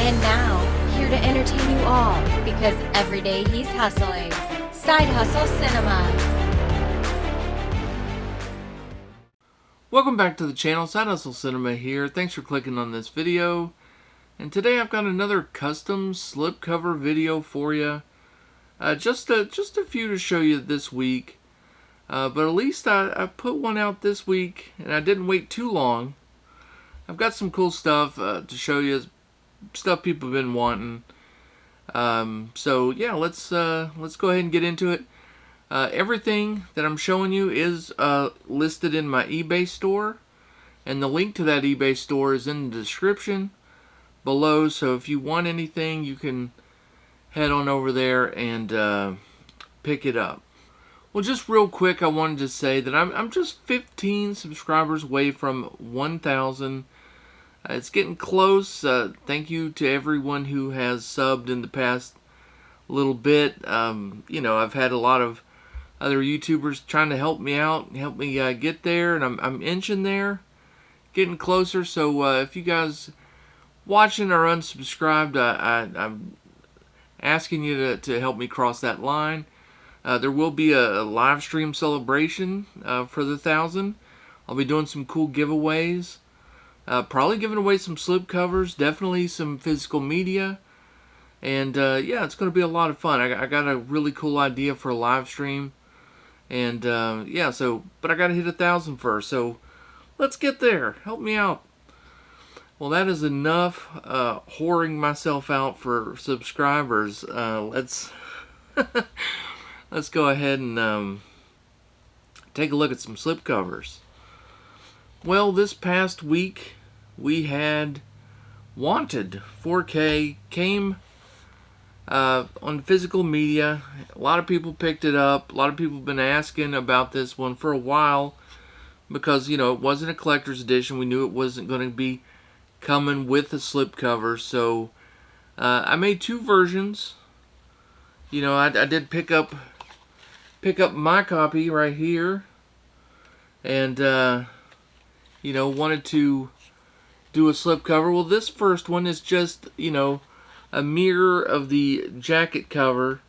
And now, here to entertain you all, because every day he's hustling. Side Hustle Cinema. Welcome back to the channel, Side Hustle Cinema here. Thanks for clicking on this video. And today I've got another custom slipcover video for you. Just a few to show you this week. But at least I put one out this week, and I didn't wait too long. I've got some cool stuff to show you, stuff people have been wanting. So yeah, let's go ahead and get into it. Everything that I'm showing you is listed in my eBay store, and the link to that eBay store is in the description below. So if you want anything, you can head on over there and pick it up. Well, just real quick, I wanted to say that I'm just 15 subscribers away from 1,000. It's getting close. Thank you to everyone who has subbed in the past little bit. You know, I've had a lot of other YouTubers trying to help me out, help me get there, and I'm inching there, getting closer. So if you guys watching are unsubscribed, I'm asking you to help me cross that line. There will be a live stream celebration for the 1,000. I'll be doing some cool giveaways. Probably giving away some slipcovers, definitely some physical media. And yeah, it's going to be a lot of fun. I got a really cool idea for a live stream. And yeah, but I got to hit 1,000 first. So let's get there. Help me out. Well, that is enough whoring myself out for subscribers. Let's go ahead and take a look at some slipcovers. Well, this past week we had Wanted 4K came on physical media. A lot of people picked it up. A lot of people have been asking about this one for a while because, you know, it wasn't a collector's edition. We knew it wasn't going to be coming with a slipcover. So I made two versions. You know, I did pick up my copy right here, and you know, wanted to do a slipcover. Well, this first one is just, you know, a mirror of the jacket cover.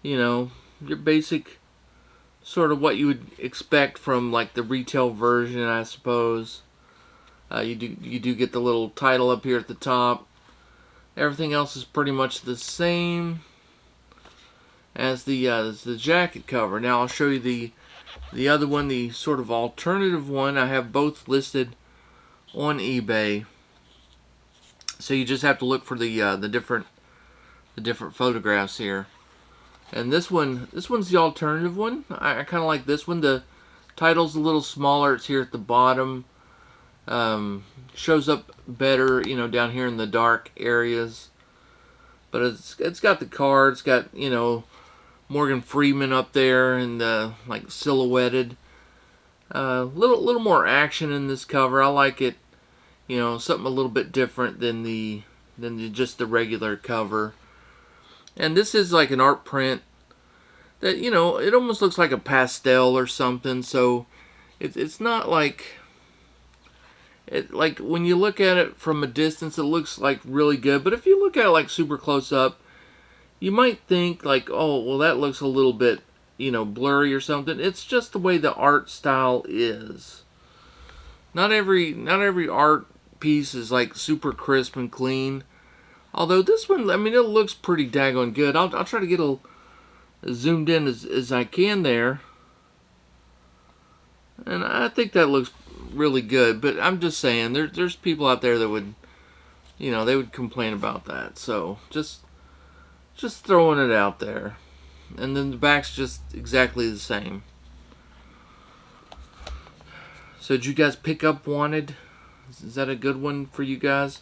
You know, your basic sort of what you would expect from like the retail version, I suppose. You do get the little title up here at the top. Everything else is pretty much the same as the jacket cover. Now I'll show you the other one, the sort of alternative one. I have both listed on eBay, so you just have to look for the different photographs here. And this one's the alternative one. I kind of like this one. The title's a little smaller. It's here at the bottom. Shows up better, you know, down here in the dark areas. But it's got the card. It's got, you know, Morgan Freeman up there and like silhouetted. Little more action in this cover. I like it. You know, something a little bit different than just the regular cover. And this is like an art print that, you know, it almost looks like a pastel or something. So it's not like like when you look at it from a distance, it looks like really good. But if you look at it like super close up, you might think like, oh, well, that looks a little bit, you know, blurry or something. It's just the way the art style is. Not every art piece is like super crisp and clean. Although this one, I mean, it looks pretty daggone good. I'll try to get as zoomed in as I can there. And I think that looks really good. But I'm just saying, there's people out there that would, you know, they would complain about that. So just throwing it out there. And then the back's just exactly the same. So did you guys pick up Wanted? Is that a good one for you guys?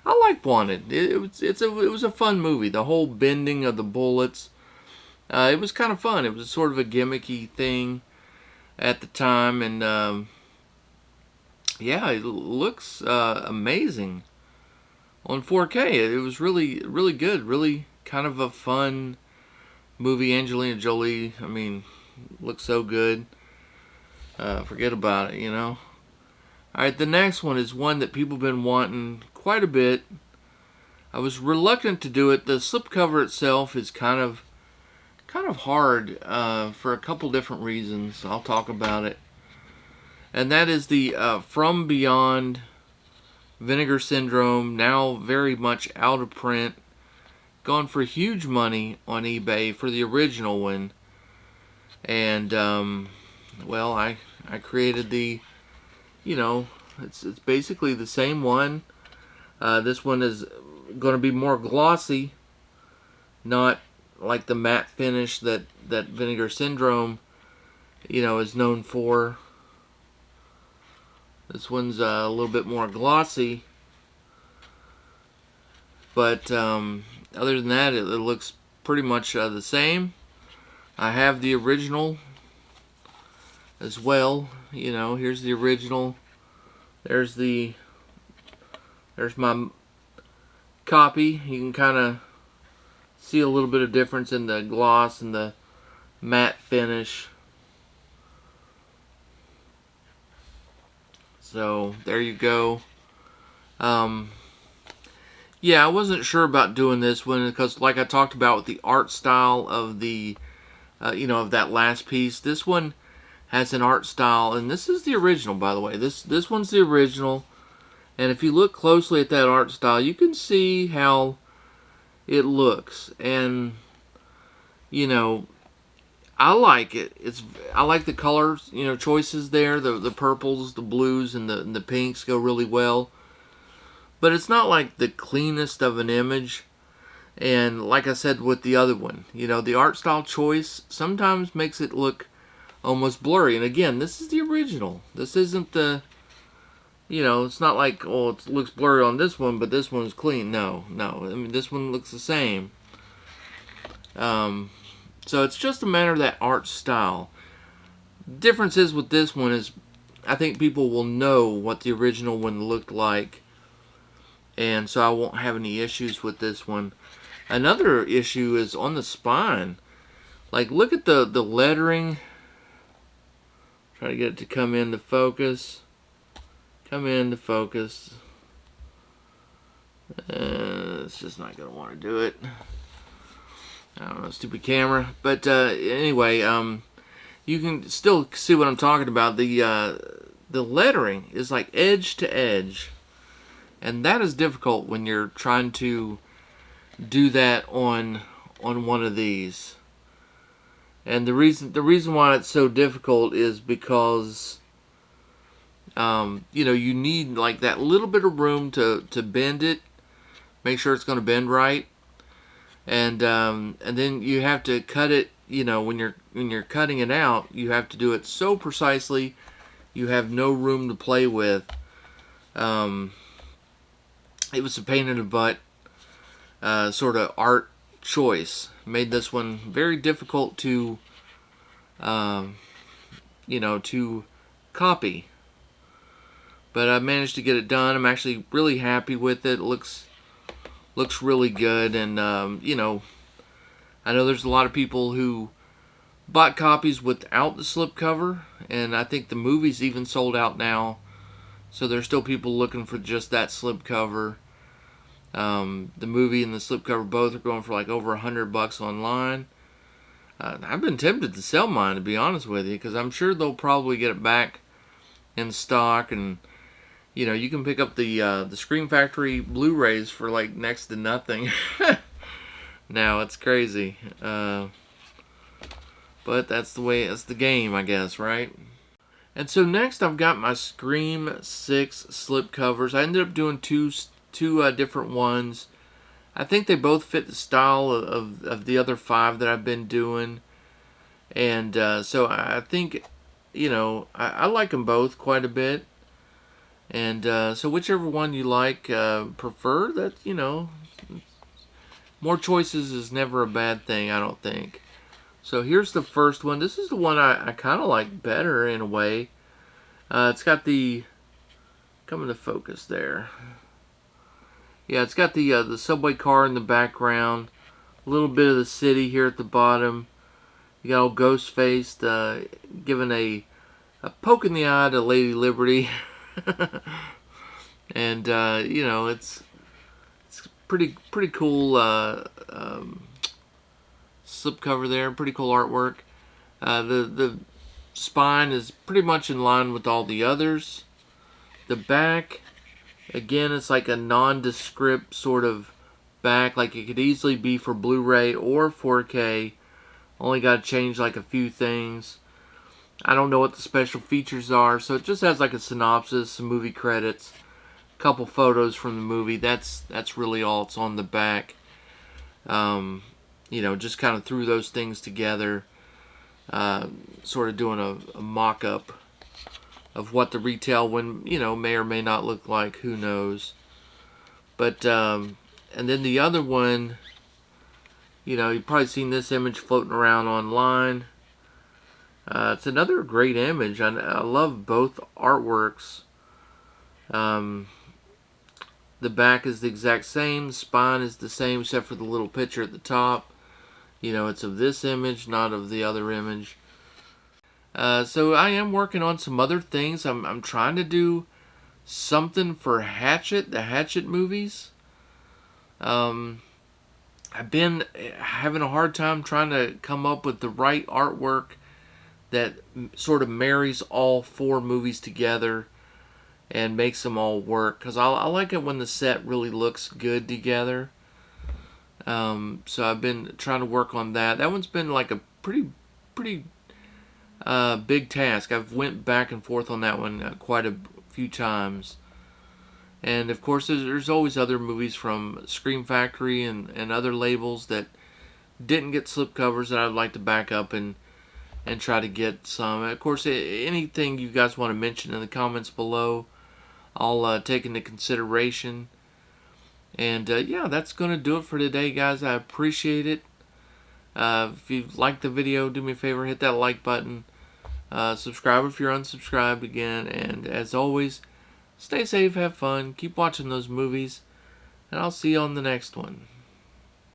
I like Wanted. It was a fun movie. The whole bending of the bullets. It was kind of fun. It was sort of a gimmicky thing at the time, and yeah, it looks amazing on 4K. It was really good. Really kind of a fun movie. Angelina Jolie, I mean, looks so good. Forget about it, you know. Alright, the next one is one that people have been wanting quite a bit. I was reluctant to do it. The slipcover itself is kind of hard for a couple different reasons. I'll talk about it. And that is the From Beyond Vinegar Syndrome, now very much out of print. Gone for huge money on eBay for the original one. And, well, I created the, it's basically the same one. This one is going to be more glossy, not like the matte finish that Vinegar Syndrome, is known for. This one's a little bit more glossy, but other than that, it looks pretty much the same. I have the original as well. Here's the original. There's my copy. You can kind of see a little bit of difference in the gloss and the matte finish. So there you go. Yeah, I wasn't sure about doing this one because, like I talked about with the art style of the, of that last piece, this one has an art style, and this is the original, by the way. This one's the original, and if you look closely at that art style, you can see how it looks, and I like it. I like the colors, choices there. The purples, the blues, and the pinks go really well. But it's not like the cleanest of an image. And like I said with the other one, the art style choice sometimes makes it look almost blurry. And again, this is the original. This isn't the, it's not like, oh, it looks blurry on this one, but this one's clean. No. I mean, this one looks the same. So it's just a matter of that art style. Difference is with this one is I think people will know what the original one looked like, and so I won't have any issues with this one. Another issue is on the spine. Like, look at the lettering. Try to get it to come into focus. It's just not going to want to do it. I don't know, stupid camera. But anyway, you can still see what I'm talking about. The lettering is like edge to edge, and that is difficult when you're trying to do that on one of these. And the reason why it's so difficult is because you need like that little bit of room to bend it, make sure it's going to bend right. And then you have to cut it, when you're cutting it out, you have to do it so precisely you have no room to play with. It was a pain in the butt sort of art choice. Made this one very difficult to to copy. But I managed to get it done. I'm actually really happy with it. It looks really good, and I know there's a lot of people who bought copies without the slipcover, and I think the movie's even sold out now, so there's still people looking for just that slipcover. The movie and the slipcover both are going for like over $100 online. I've been tempted to sell mine, to be honest with you, because I'm sure they'll probably get it back in stock, and you can pick up the Scream Factory Blu-rays for like next to nothing. Now it's crazy, but that's the game, I guess, right? And so next I've got my Scream 6 slipcovers. I ended up doing two different ones. I think they both fit the style of the other 5 that I've been doing, and so I think I like them both quite a bit. And so whichever one you like, prefer, that, more choices is never a bad thing, I don't think. So here's the first one. This is the one I kind of like better in a way. It's got the, come into focus there. Yeah, it's got the subway car in the background. A little bit of the city here at the bottom. You got old Ghostface giving a poke in the eye to Lady Liberty. And it's pretty cool slipcover there. Pretty cool artwork. The spine is pretty much in line with all the others. The back, again, it's like a nondescript sort of back. Like it could easily be for Blu-ray or 4K. Only got to change like a few things. I don't know what the special features are, so it just has like a synopsis, some movie credits, a couple photos from the movie. That's really all it's on the back. You know, just kind of threw those things together, sort of doing a mock-up of what the retail one, you know, may or may not look like. Who knows? But and then the other one, you know, you've probably seen this image floating around online. It's another great image. I love both artworks. The back is the exact same. The spine is the same except for the little picture at the top. You know, it's of this image, not of the other image. So I am working on some other things. I'm trying to do something for Hatchet, the Hatchet movies. I've been having a hard time trying to come up with the right artwork that sort of marries all 4 movies together and makes them all work. Because I like it when the set really looks good together. So I've been trying to work on that. That one's been like a pretty big task. I've went back and forth on that one quite a few times. And of course there's always other movies from Scream Factory and other labels that didn't get slipcovers that I'd like to back up and try to get some. Of course, anything you guys want to mention in the comments below, I'll take into consideration. And yeah, that's going to do it for today, guys. I appreciate it. If you liked the video, do me a favor, hit that like button. Subscribe if you're unsubscribed again. And as always, stay safe, have fun, keep watching those movies, and I'll see you on the next one.